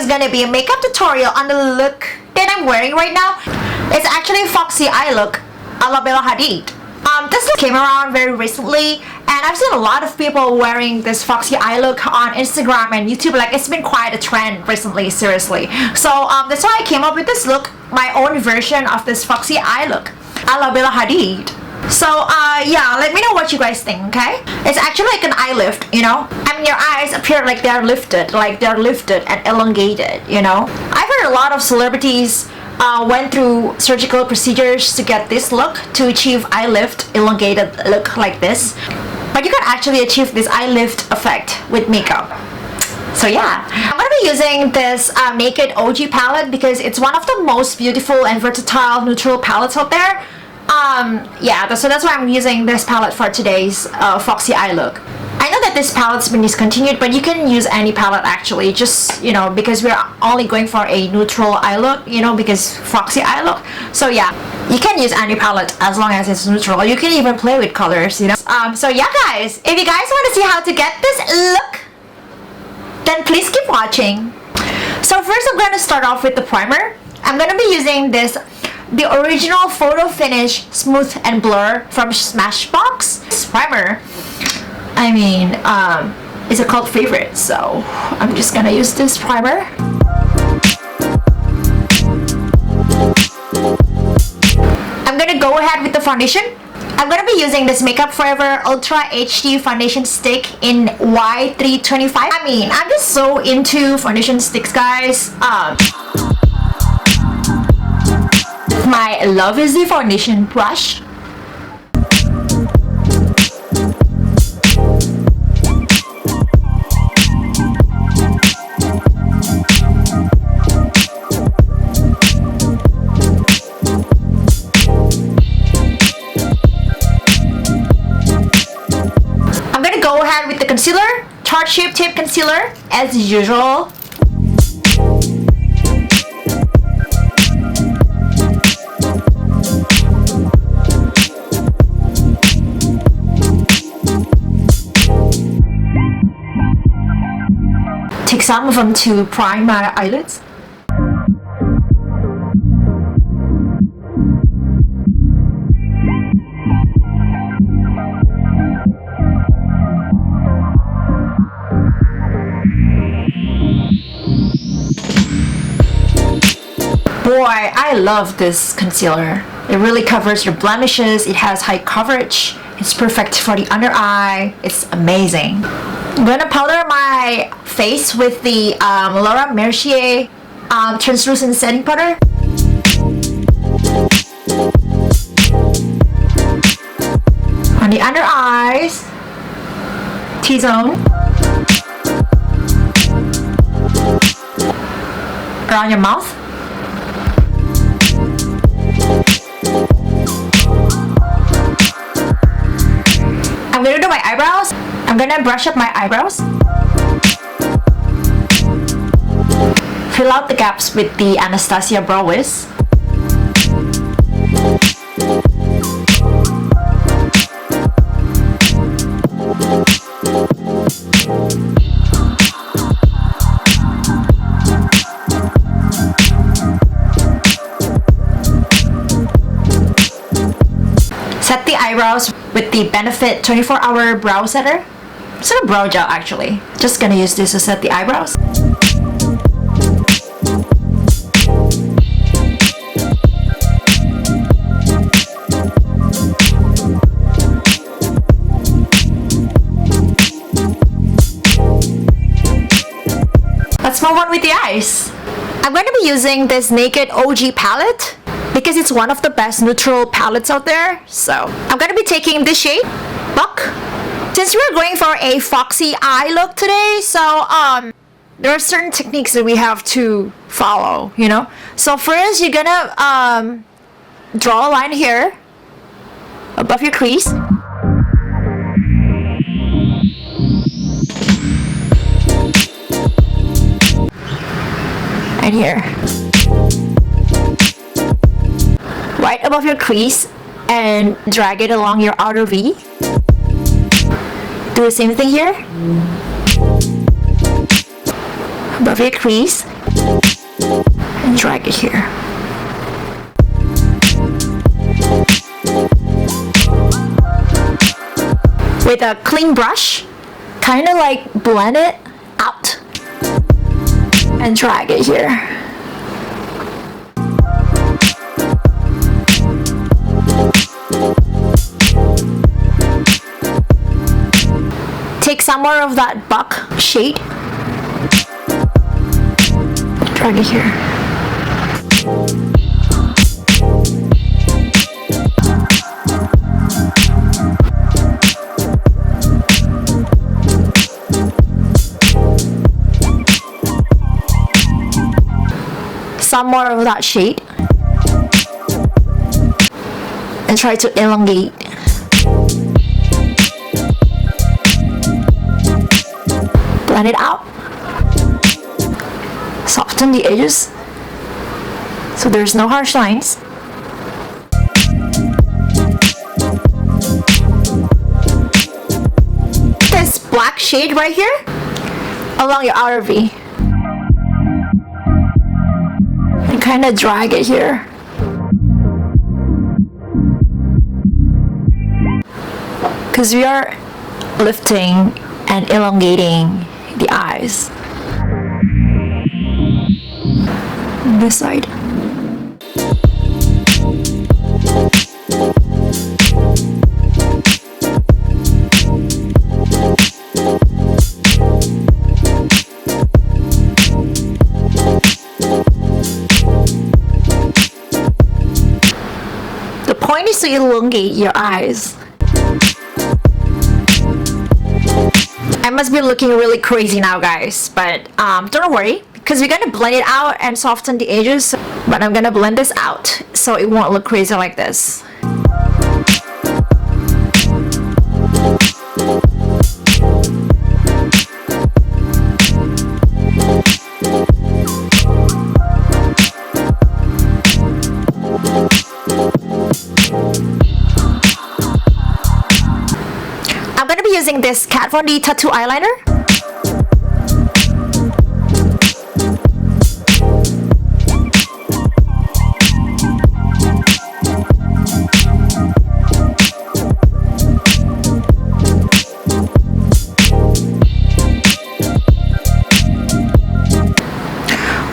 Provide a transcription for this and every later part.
Gonna be a makeup tutorial on the look that I'm wearing right now. It's actually a Foxy Eye look a la Bella Hadid. This look came around very recently, and I've seen a lot of people wearing this Foxy Eye look on Instagram and YouTube. Like, it's been quite a trend recently, seriously. So that's why I came up with this look, my own version of this Foxy Eye look a la Bella Hadid. So yeah, let me know what you guys think, okay? It's actually like an eye lift, you know? I mean, your eyes appear like they're lifted and elongated, you know? I've heard a lot of celebrities went through surgical procedures to get this look, to achieve eye lift, elongated look like this. But you can actually achieve this eye lift effect with makeup. So yeah, I'm gonna be using this Naked OG palette because it's one of the most beautiful and versatile neutral palettes out there. Yeah, so that's why I'm using this palette for today's Foxy Eye look. I know that this palette's been discontinued, but you can use any palette actually, just, you know, because we're only going for a neutral eye look, you know, because Foxy Eye look. So yeah, you can use any palette as long as it's neutral. You can even play with colors, you know. So yeah guys, if you guys want to see how to get this look, then please keep watching. So first I'm going to start off with the primer. I'm going to be using the original Photo Finish Smooth and Blur from Smashbox. This primer, I mean, is a cult favorite, so I'm just gonna use this primer. I'm gonna go ahead with the foundation. I'm gonna be using this Makeup Forever Ultra HD Foundation Stick in Y325. I mean, I'm just so into foundation sticks, guys. My Love is the foundation brush. I'm gonna go ahead with the concealer, Tarte Shape Tape Concealer, as usual. Take some of them to prime my eyelids. Boy, I love this concealer. It really covers your blemishes. It has high coverage. It's perfect for the under eye. It's amazing. I'm gonna powder my face with the Laura Mercier translucent setting powder. On the under eyes, T-zone, around your mouth. I'm gonna do my eyebrows. I'm gonna brush up my eyebrows. Fill out the gaps with the Anastasia Brow Wiz. Set the eyebrows with the Benefit 24-Hour Brow Setter. It's not a brow gel actually. Just gonna use this to set the eyebrows. Let's move on with the eyes. I'm going to be using this Naked OG palette because it's one of the best neutral palettes out there. So I'm gonna be taking this shade, Buck. Since we're going for a foxy eye look today, so there are certain techniques that we have to follow, you know. So first, you're gonna draw a line here above your crease. And here. Right above your crease and drag it along your outer V. Do the same thing here. Above your crease and drag it here. With a clean brush, kind of like blend it out and drag it here. Take some more of that Buck shade, drag it here. Some more of that shade and try to elongate. Blend it out. Soften the edges so there's no harsh lines. This black shade right here along your outer V. And kind of drag it here. Because we are lifting and elongating the eyes. This side. The point is to elongate your eyes. I must be looking really crazy now, guys, but don't worry, because we're gonna blend it out and soften the edges, but I'm gonna blend this out so it won't look crazy like this. I'm gonna be using this Kat Von D Tattoo Eyeliner.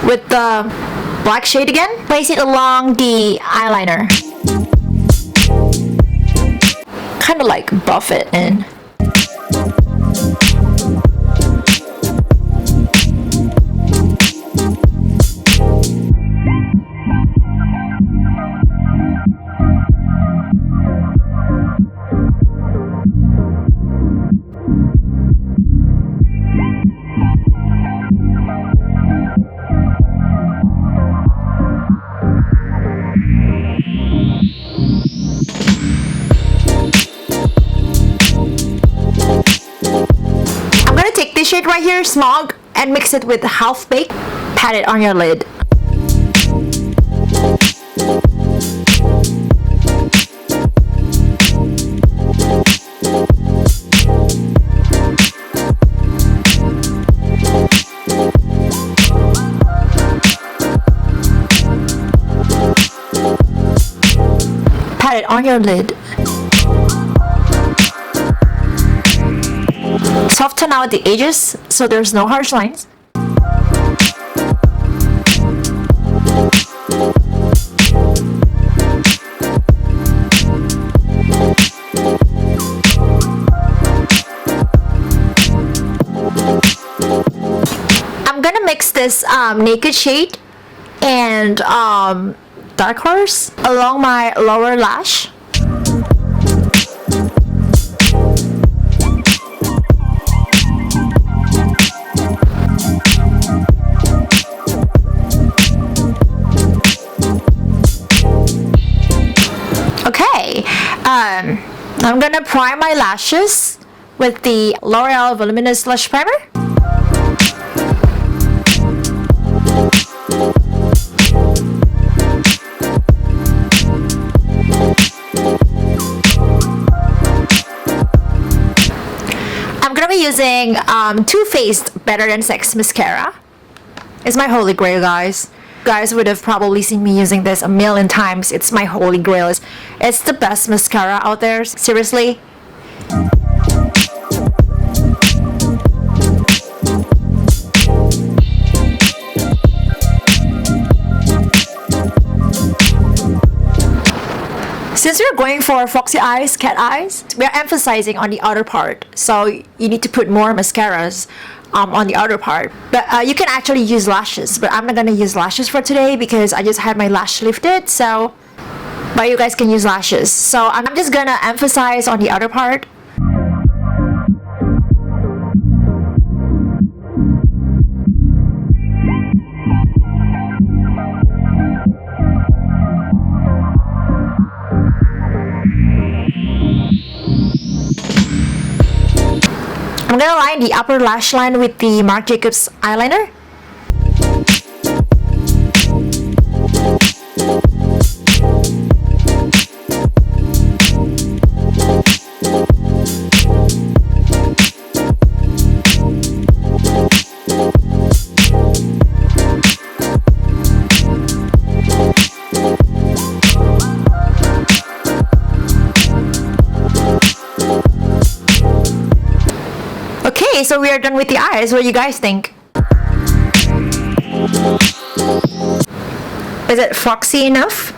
With the black shade again, place it along the eyeliner. Kind of like buff it in. Shade right here, Smog, and mix it with Half Baked. Pat it on your lid. Pat it on your lid. Soften out the edges so there's no harsh lines. I'm gonna mix this naked shade and dark horse along my lower lash. Okay, I'm gonna prime my lashes with the L'Oreal Voluminous Lash Primer. I'm gonna be using Too Faced Better Than Sex mascara. It's my holy grail, guys. You guys would have probably seen me using this a million times. It's my holy grail. It's the best mascara out there, seriously. Since we're going for Foxy Eyes, cat eyes, we're emphasizing on the outer part. So you need to put more mascaras on the outer part. But you can actually use lashes. But I'm not going to use lashes for today because I just had my lash lifted. So, but you guys can use lashes. So I'm just going to emphasize on the outer part. I'm gonna line the upper lash line with the Marc Jacobs eyeliner. Okay, so we are done with the eyes. What do you guys think? Is it foxy enough?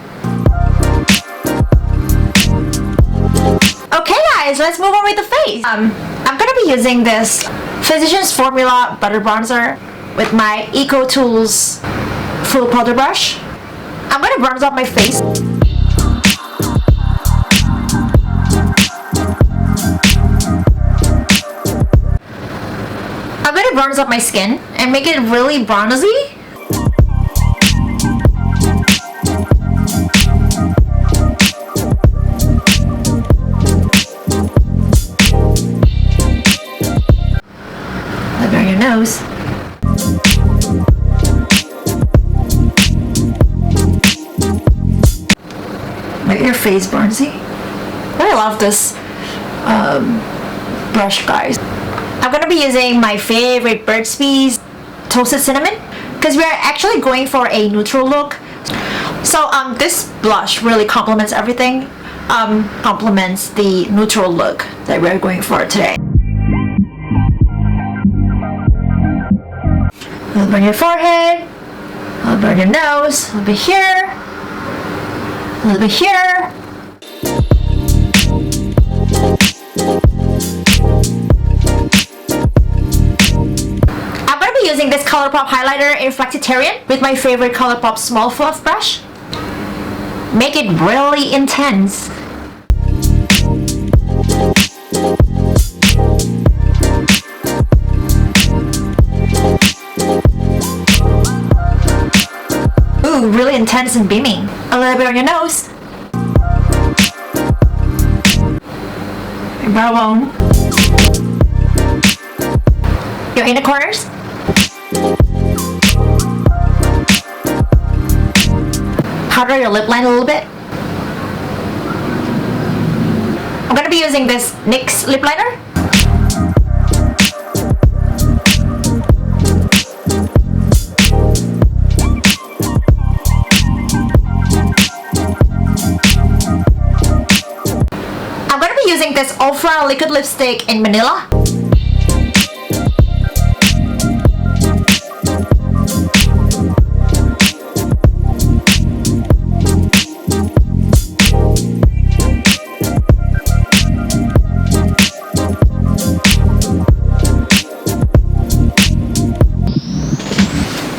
Okay guys, let's move on with the face. I'm gonna be using this Physicians Formula Butter Bronzer with my Eco Tools Full Powder Brush. I'm gonna bronze up my face. I'm gonna bronze up my skin and make it really bronzy. Look at your nose. Make your face bronzy. I love this brush, guys. I'm gonna be using my favorite Burt's Bees Toasted Cinnamon because we are actually going for a neutral look. So this blush really complements everything. Complements the neutral look that we're going for today. A little bit on your forehead, a little bit on your nose, a little bit here, a little bit here. Using this ColourPop highlighter in Flexitarian with my favorite ColourPop small fluff brush. Make it really intense. Ooh, really intense and beaming. A little bit on your nose. Your brow bone. Your inner corners. Powder your lip line a little bit. I'm gonna be using this NYX lip liner. I'm gonna be using this Ofra liquid lipstick in Manila.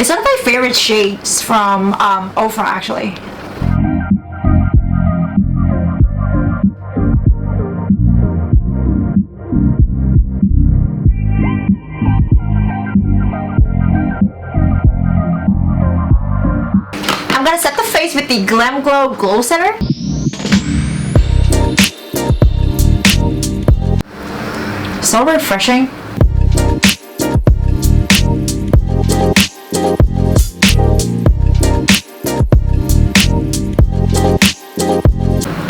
It's one of my favorite shades from Ofra, actually. gonna set the face with the Glam Glow Glow Setter. So refreshing.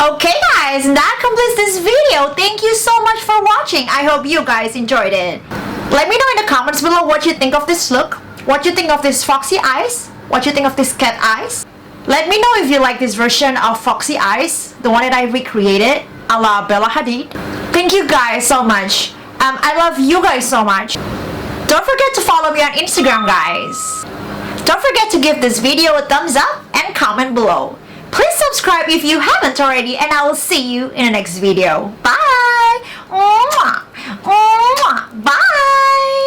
Okay guys, that completes this video. Thank you so much for watching. I hope you guys enjoyed it. Let me know in the comments below what you think of this look, what you think of this Foxy Eyes, what you think of this cat eyes. Let me know if you like this version of Foxy Eyes, the one that I recreated a la Bella Hadid. Thank you guys so much. I love you guys so much. Don't forget to follow me on Instagram, guys. Don't forget to give this video a thumbs up and comment below. Please subscribe if you haven't already, and I will see you in the next video. Bye!